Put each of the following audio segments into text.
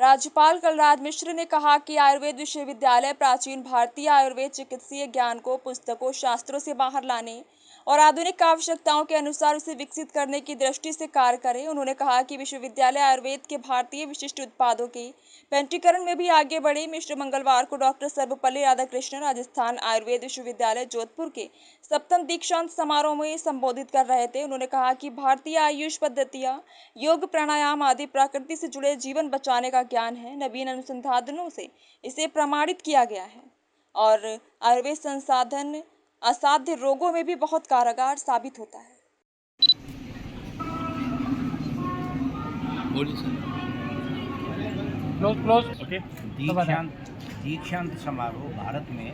राज्यपाल कलराज मिश्र ने कहा कि आयुर्वेद विश्वविद्यालय प्राचीन भारतीय आयुर्वेद चिकित्सीय ज्ञान को पुस्तकों शास्त्रों से बाहर लाने और आधुनिक आवश्यकताओं के अनुसार उसे विकसित करने की दृष्टि से कार्य करे। उन्होंने कहा कि विश्वविद्यालय आयुर्वेद के भारतीय विशिष्ट उत्पादों के पेंटीकरण में भी आगे बढ़े। मिश्र मंगलवार को डॉक्टर सर्वपल्ली राधाकृष्णन राजस्थान आयुर्वेद विश्वविद्यालय जोधपुर के 7वें दीक्षांत समारोह में संबोधित कर रहे थे। उन्होंने कहा कि भारतीय आयुष पद्धतियां योग प्राणायाम आदि प्रकृति से जुड़े जीवन बचाने का ज्ञान है। नवीन अनुसंधानों से इसे प्रमाणित किया गया है और आयुर्वेद संसाधन असाध्य रोगों में भी बहुत कारगर साबित होता है। ओके। दीक्षांत समारोह भारत में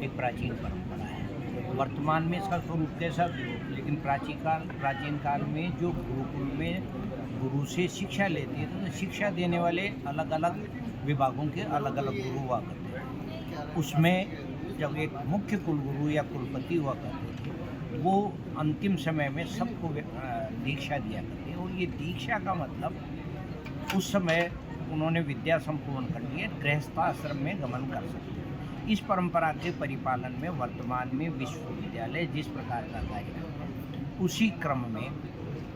एक प्राचीन परंपरा है। वर्तमान में इसका स्वरूप कैसा भी हो, लेकिन प्राचीन काल में जो गुरुकुल में गुरु से शिक्षा लेते थे तो शिक्षा देने वाले अलग अलग विभागों के अलग अलग गुरु हुआ करते थे। उसमें जब एक मुख्य कुलगुरु या कुलपति हुआ करते थे, वो अंतिम समय में सबको दीक्षा दिया करते। और ये दीक्षा का मतलब उस समय उन्होंने विद्या संपूर्ण कर ली है, गृहस्थाश्रम में गमन कर सकते। इस परंपरा के परिपालन में वर्तमान में विश्वविद्यालय जिस प्रकार का कार्य करता है, उसी क्रम में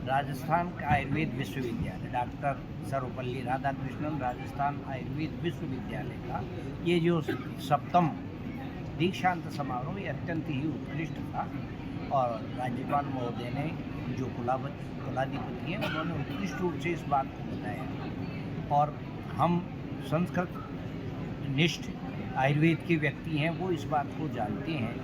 राजस्थान का आयुर्वेद विश्वविद्यालय डॉक्टर सर्वपल्ली राधाकृष्णन राजस्थान आयुर्वेद विश्वविद्यालय का ये जो 7वां दीक्षांत समारोह ये अत्यंत ही उत्कृष्ट था। और राज्यपाल महोदय ने जो कुलाधिपति हैं उन्होंने उत्कृष्ट रूप से इस बात को बताया। और हम संस्कृत निष्ठ आयुर्वेद के व्यक्ति हैं, वो इस बात को जानते हैं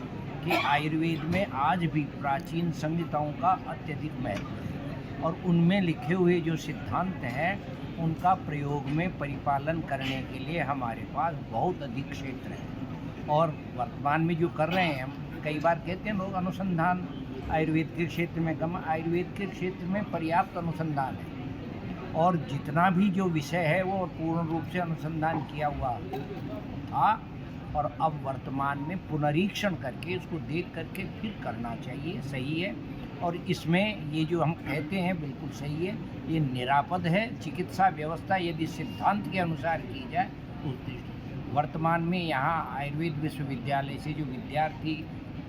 कि आयुर्वेद में आज भी प्राचीन संहिताओं का अत्यधिक महत्व है और उनमें लिखे हुए जो सिद्धांत हैं उनका प्रयोग में परिपालन करने के लिए हमारे पास बहुत अधिक क्षेत्र है। और वर्तमान में जो कर रहे हैं, हम कई बार कहते हैं लोग अनुसंधान आयुर्वेद के क्षेत्र में कम, आयुर्वेद के क्षेत्र में पर्याप्त अनुसंधान है और जितना भी जो विषय है वो पूर्ण रूप से अनुसंधान किया हुआ था। और अब वर्तमान में पुनरीक्षण करके उसको देख करके फिर करना चाहिए, सही है। और इसमें ये जो हम कहते हैं बिल्कुल सही है, ये निरापद है। चिकित्सा व्यवस्था यदि सिद्धांत के अनुसार की जाए तो उत्कृष्ट। वर्तमान में यहाँ आयुर्वेद विश्वविद्यालय से जो विद्यार्थी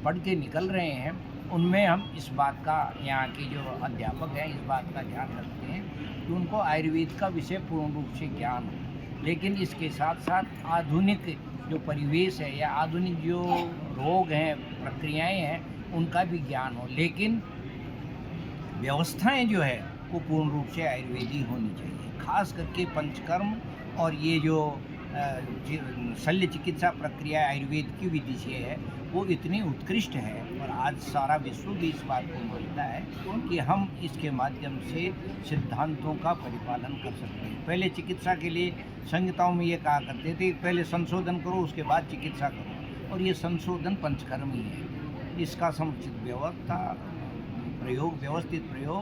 पढ़ के निकल रहे हैं उनमें हम इस बात का, यहाँ के जो अध्यापक हैं इस बात का ध्यान रखते हैं कि उनको आयुर्वेद का विषय पूर्ण रूप से ज्ञान हो, लेकिन इसके साथ साथ आधुनिक जो परिवेश है या आधुनिक जो रोग हैं, प्रक्रियाएं हैं, उनका भी ज्ञान हो। लेकिन व्यवस्थाएं जो है वो पूर्ण रूप से आयुर्वेदी होनी चाहिए। खास करके पंचकर्म और ये जो शल्य चिकित्सा प्रक्रिया आयुर्वेद की विधि से है वो इतनी उत्कृष्ट है और आज सारा विश्व भी इस बात को मानता है कि हम इसके माध्यम से सिद्धांतों का परिपालन कर सकते हैं। पहले चिकित्सा के लिए संहिताओं में ये कहा करते थे पहले संशोधन करो उसके बाद चिकित्सा करो, और ये संशोधन पंचकर्म ही है। इसका समुचित व्यवस्थित प्रयोग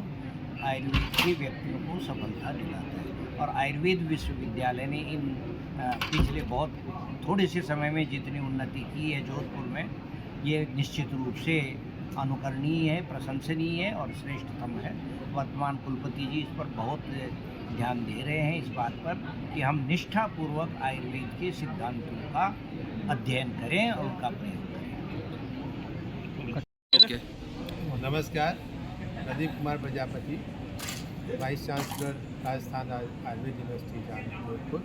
आयुर्वेद के व्यक्तियों को सफलता दिलाता है। और आयुर्वेद विश्वविद्यालय ने इन पिछले बहुत थोड़े से समय में जितनी उन्नति की है जोधपुर में, ये निश्चित रूप से अनुकरणीय है, प्रशंसनीय है और श्रेष्ठतम है। वर्तमान कुलपति जी इस पर बहुत ध्यान दे रहे हैं, इस बात पर कि हम निष्ठापूर्वक आयुर्वेद के सिद्धांतों का अध्ययन करें और उनका प्रयोग करें। नमस्कार, Pradeep Kumar Prajapati, vice chancellor Rajasthan Ayurveda university Jodhpur.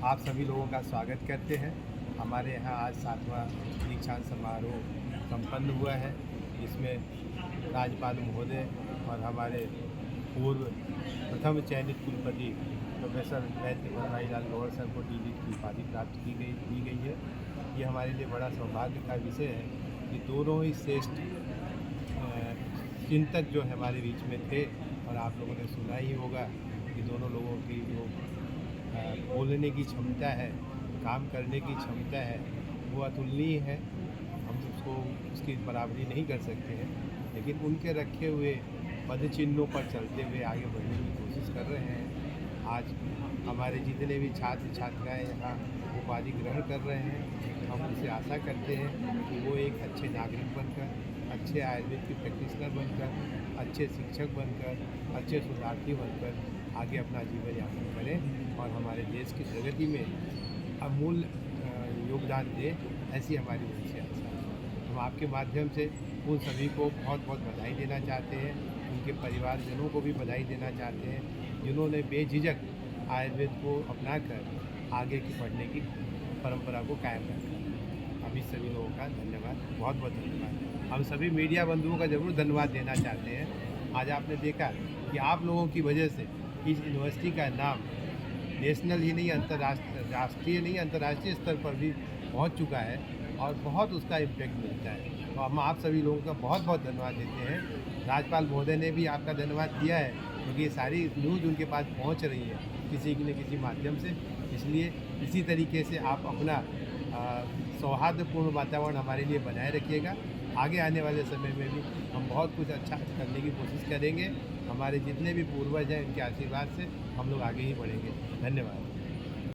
आप सभी लोगों का स्वागत करते हैं। हमारे यहाँ आज 7वां दीक्षांत समारोह संपन्न हुआ है, जिसमें राज्यपाल महोदय और हमारे पूर्व प्रथम चयनित कुलपति प्रोफेसर वैद्य बनवारी लाल गौड़ सर को डीलिट की उपाधि प्राप्त की गई है। ये हमारे लिए बड़ा सौभाग्य का विषय है कि दोनों ही श्रेष्ठ चिंतक जो हमारे बीच में थे, और आप लोगों ने सुना ही होगा कि दोनों लोगों की जो बोलने की क्षमता है, काम करने की क्षमता है, वो अतुलनीय है। हम उसकी बराबरी नहीं कर सकते हैं, लेकिन उनके रखे हुए पद चिन्हों पर चलते हुए आगे बढ़ने की कोशिश कर रहे हैं। आज हमारे जितने भी छात्र छात्राएं यहाँ उपाधि ग्रहण कर रहे हैं, हम उनसे आशा करते हैं कि वो एक अच्छे नागरिक बनकर, अच्छे आयुर्वेद के प्रैक्टिशनर बनकर, अच्छे शिक्षक बनकर, अच्छे शोधार्थी बनकर आगे अपना जीवन यापन करें और हमारे देश की प्रगति में अमूल्य योगदान दें, ऐसी हमारी उनसे आशा है। हम आपके माध्यम से उन सभी को बहुत बहुत बधाई देना चाहते हैं, उनके परिवारजनों को भी बधाई देना चाहते हैं जिन्होंने बेझिझक आयुर्वेद को अपनाकर आगे की बढ़ने की परंपरा को कायम रखा। हम इस सभी लोगों का धन्यवाद, बहुत बहुत धन्यवाद। हम सभी मीडिया बंधुओं का ज़रूर धन्यवाद देना चाहते हैं। आज आपने देखा कि आप लोगों की वजह से इस यूनिवर्सिटी का नाम नेशनल ही नहीं, राष्ट्रीय नहीं, अंतर्राष्ट्रीय स्तर पर भी पहुंच चुका है और बहुत उसका इम्पैक्ट मिलता है। तो हम आप सभी लोगों का बहुत बहुत धन्यवाद देते हैं। राज्यपाल महोदय ने भी आपका धन्यवाद दिया है क्योंकि ये सारी न्यूज़ उनके पास पहुंच रही है किसी न किसी माध्यम से। इसलिए इसी तरीके से आप अपना सौहार्दपूर्ण वातावरण हमारे लिए बनाए रखिएगा। आगे आने वाले समय में भी हम बहुत कुछ अच्छा करने की कोशिश करेंगे। हमारे जितने भी पूर्वज हैं उनके आशीर्वाद से हम लोग आगे ही बढ़ेंगे। धन्यवाद।